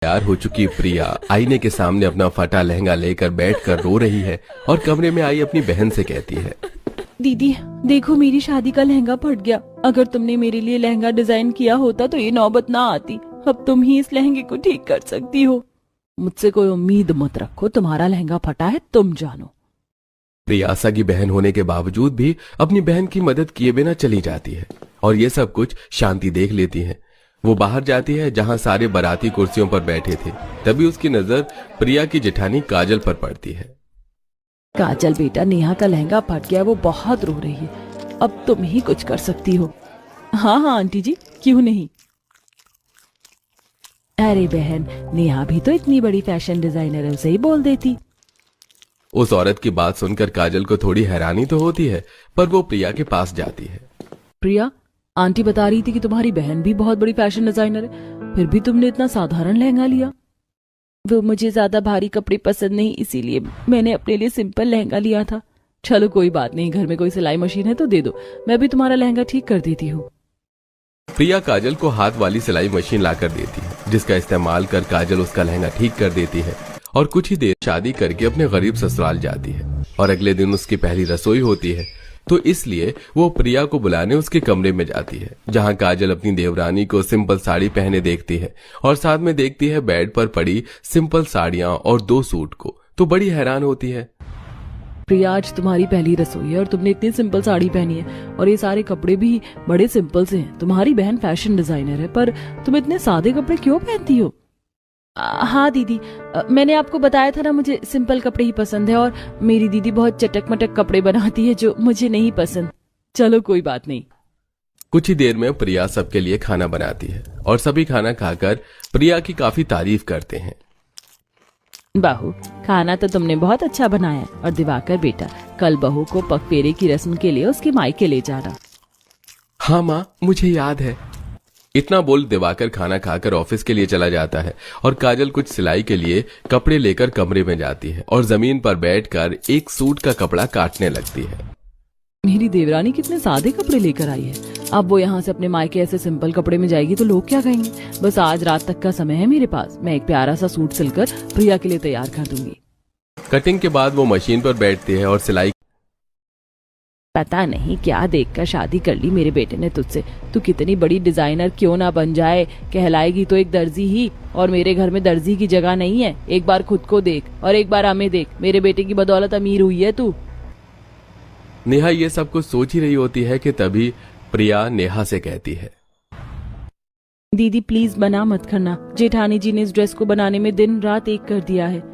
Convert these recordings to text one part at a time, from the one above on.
तैयार हो चुकी प्रिया आईने के सामने अपना फटा लहंगा लेकर बैठकर रो रही है और कमरे में आई अपनी बहन से कहती है, दीदी देखो मेरी शादी का लहंगा फट गया। अगर तुमने मेरे लिए लहंगा डिजाइन किया होता तो ये नौबत ना आती। अब तुम ही इस लहंगे को ठीक कर सकती हो। मुझसे कोई उम्मीद मत रखो, तुम्हारा लहंगा फटा है तुम जानो। प्रिया सगी बहन होने के बावजूद भी अपनी बहन की मदद किए बिना चली जाती है और ये सब कुछ शांति देख लेती है। वो बाहर जाती है जहां सारे बाराती कुर्सियों पर बैठे थे। तभी उसकी नजर प्रिया की जेठानी काजल पर पड़ती है। काजल बेटा, नेहा का लहंगा फट गया, वो बहुत रो रही है। अब तुम ही कुछ कर सकती हो। हाँ हाँ आंटी जी, क्यों नहीं। अरे बहन, नेहा भी तो इतनी बड़ी फैशन डिजाइनर है, उसे ही बोल देती। उस औरत की बात सुनकर काजल को थोड़ी हैरानी तो होती है, पर वो प्रिया के पास जाती है। प्रिया, आंटी बता रही थी कि तुम्हारी बहन भी बहुत बड़ी फैशन डिजाइनर है, फिर भी तुमने इतना साधारण लहंगा लिया। वो मुझे ज्यादा भारी कपड़े पसंद नहीं, इसीलिए मैंने अपने लिए सिंपल लहंगा लिया था। चलो कोई बात नहीं, घर में कोई सिलाई मशीन है तो दे दो, मैं भी तुम्हारा लहंगा ठीक कर देती हूँ। प्रिया काजल को हाथ वाली सिलाई मशीन लाकर देती है, जिसका इस्तेमाल कर काजल उसका लहंगा ठीक कर देती है और कुछ ही देर शादी करके अपने गरीब ससुराल जाती है। और अगले दिन उसकी पहली रसोई होती है, तो इसलिए वो प्रिया को बुलाने उसके कमरे में जाती है, जहां काजल अपनी देवरानी को सिंपल साड़ी पहने देखती है और साथ में देखती है बेड पर पड़ी सिंपल साड़ियां और 2 सूट को, तो बड़ी हैरान होती है। प्रिया, आज तुम्हारी पहली रसोई है और तुमने इतनी सिंपल साड़ी पहनी है और ये सारे कपड़े भी बड़े सिंपल से हैं। तुम्हारी बहन फैशन डिजाइनर है, पर तुम इतने सादे कपड़े क्यों पहनती हो। हाँ दीदी, मैंने आपको बताया था ना, मुझे सिंपल कपड़े ही पसंद है और मेरी दीदी बहुत चटक मटक कपड़े बनाती है जो मुझे नहीं पसंद। चलो कोई बात नहीं। कुछ ही देर में प्रिया सबके लिए खाना बनाती है और सभी खाना खाकर प्रिया की काफी तारीफ करते हैं। बहू, खाना तो तुमने बहुत अच्छा बनाया है, और दिवाकर बेटा, कल बहू को पगफेरे की रस्म के लिए उसके मायके ले जाना। हाँ माँ, मुझे याद है। इतना बोल दिवाकर खाना खाकर ऑफिस के लिए चला जाता है और काजल कुछ सिलाई के लिए कपड़े लेकर कमरे में जाती है और जमीन पर बैठकर एक सूट का कपड़ा काटने लगती है। मेरी देवरानी कितने सादे कपड़े लेकर आई है। अब वो यहाँ से अपने मायके ऐसे सिंपल कपड़े में जाएगी तो लोग क्या कहेंगे। बस आज रात तक का समय है मेरे पास, मैं एक प्यारा सा सूट सिलकर प्रिया के लिए तैयार कर दूंगी। कटिंग के बाद वो मशीन पर बैठती है और सिलाई। पता नहीं क्या देखकर शादी कर ली मेरे बेटे ने तुझसे। तू कितनी बड़ी डिजाइनर क्यों ना बन जाए, कहलाएगी तो एक दर्जी ही, और मेरे घर में दर्जी की जगह नहीं है। एक बार खुद को देख और एक बार हमें देख, मेरे बेटे की बदौलत अमीर हुई है तू। नेहा ये सब कुछ सोच ही रही होती है कि तभी प्रिया नेहा से कहती है, दीदी प्लीज बना मत करना, जेठानी जी ने इस ड्रेस को बनाने में दिन रात एक कर दिया है।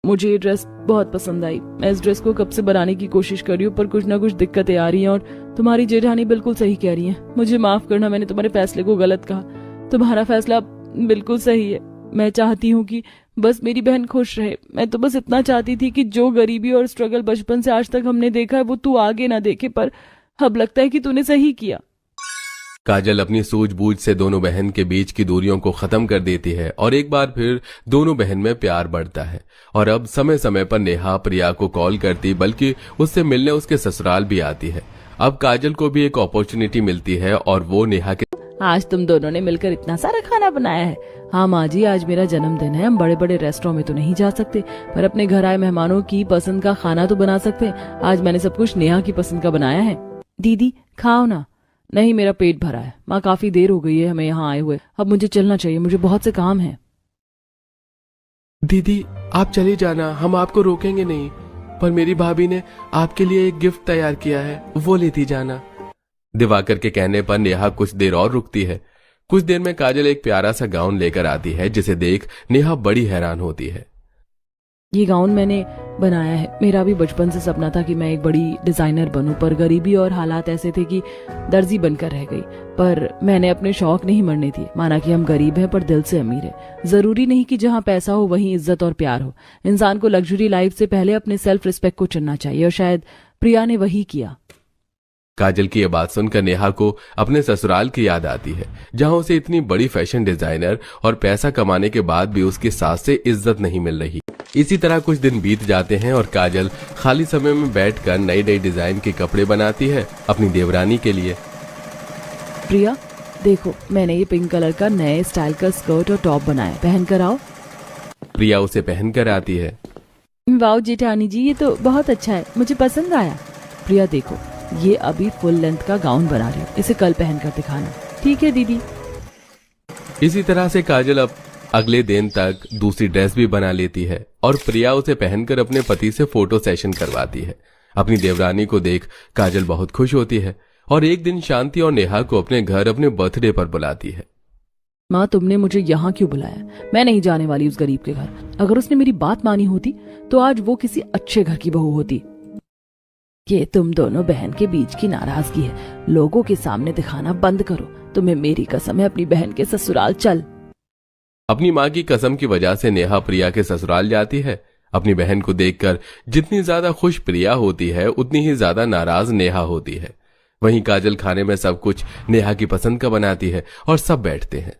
मुझे ये ड्रेस बहुत पसंद आई। मैं इस ड्रेस को कब से बनाने की कोशिश कर रही हूँ, पर कुछ ना कुछ दिक्कतें आ रही हैं और तुम्हारी जेठानी बिल्कुल सही कह रही है। मुझे माफ करना, मैंने तुम्हारे फैसले को गलत कहा। तुम्हारा फैसला बिल्कुल सही है। मैं चाहती हूँ कि बस मेरी बहन खुश रहे। मैं तो बस इतना चाहती थी कि जो गरीबी और स्ट्रगल बचपन से आज तक हमने देखा है वो तू आगे ना देखे, पर अब लगता है कि तूने सही किया। काजल अपनी सूझबूझ से दोनों बहन के बीच की दूरियों को खत्म कर देती है और एक बार फिर दोनों बहन में प्यार बढ़ता है। और अब समय समय पर नेहा प्रिया को कॉल करती, बल्कि उससे मिलने उसके ससुराल भी आती है। अब काजल को भी एक अपॉर्चुनिटी मिलती है और वो नेहा के। आज तुम दोनों ने मिलकर इतना सारा खाना बनाया है। हाँ माँ जी, आज मेरा जन्मदिन है। हम बड़े बड़े रेस्टोरेंट में तो नहीं जा सकते, पर अपने घर आए मेहमानों की पसंद का खाना तो बना सकते हैं। आज मैंने सब कुछ नेहा की पसंद का बनाया है। दीदी खाओ ना। नहीं, मेरा पेट भरा है माँ, काफी देर हो गई है हमें यहाँ आए हुए। अब मुझे चलना चाहिए, मुझे बहुत से काम है। दीदी आप चले जाना, हम आपको रोकेंगे नहीं, पर मेरी भाभी ने आपके लिए एक गिफ्ट तैयार किया है, वो लेती जाना। दिवाकर के कहने पर नेहा कुछ देर और रुकती है। कुछ देर में काजल एक प्यारा सा गाउन लेकर आती है, जिसे देख नेहा बड़ी हैरान होती है। ये गाउन मैंने बनाया है। मेरा भी बचपन से सपना था कि मैं एक बड़ी डिजाइनर बनूं, पर गरीबी और हालात ऐसे थे कि दर्जी बनकर रह गई। पर मैंने अपने शौक नहीं मरने दिए। माना कि हम गरीब हैं पर दिल से अमीर हैं। जरूरी नहीं कि जहां पैसा हो वहीं इज्जत और प्यार हो। इंसान को लग्जरी लाइफ से पहले अपने सेल्फ रिस्पेक्ट को चुनना चाहिए, और शायद प्रिया ने वही किया। काजल की यह बात सुनकर नेहा को अपने ससुराल की याद आती है, जहां उसे इतनी बड़ी फैशन डिजाइनर और पैसा कमाने के बाद भी उसकी सास से इज्जत नहीं मिल रही। इसी तरह कुछ दिन बीत जाते हैं और काजल खाली समय में बैठकर नई नई डिजाइन के कपड़े बनाती है अपनी देवरानी के लिए। प्रिया, देखो मैंने ये पिंक कलर का नए स्टाइल का स्कर्ट और टॉप बनाया, पहन कर आओ। प्रिया उसे पहनकर आती है। वाओ जेठानी जी, ये तो बहुत अच्छा है, मुझे पसंद आया। प्रिया देखो, ये अभी फुल लेंथ का गाउन बना रही हूँ, इसे कल पहनकर दिखाना। ठीक है दीदी। इसी तरह से काजल अब अगले दिन तक दूसरी ड्रेस भी बना लेती है और प्रिया उसे पहनकर अपने पति से फोटो सेशन करवाती है। अपनी देवरानी को देख काजल बहुत खुश होती है और एक दिन शांति और नेहा को अपने घर अपने बर्थडे पर बुलाती है। माँ, तुमने मुझे यहाँ क्यों बुलाया? मैं नहीं जाने वाली उस गरीब के घर। अगर उसने मेरी बात मानी होती तो आज वो किसी अच्छे घर की बहू होती। ये तुम दोनों बहन के बीच की नाराजगी है, लोगों के सामने दिखाना बंद करो। तुम्हें मेरी कसम है, अपनी बहन के ससुराल चल। अपनी माँ की कसम की वजह से नेहा प्रिया के ससुराल जाती है। अपनी बहन को देखकर जितनी ज्यादा खुश प्रिया होती है उतनी ही ज्यादा नाराज नेहा होती है। वहीं काजल खाने में सब कुछ नेहा की पसंद का बनाती है और सब बैठते हैं।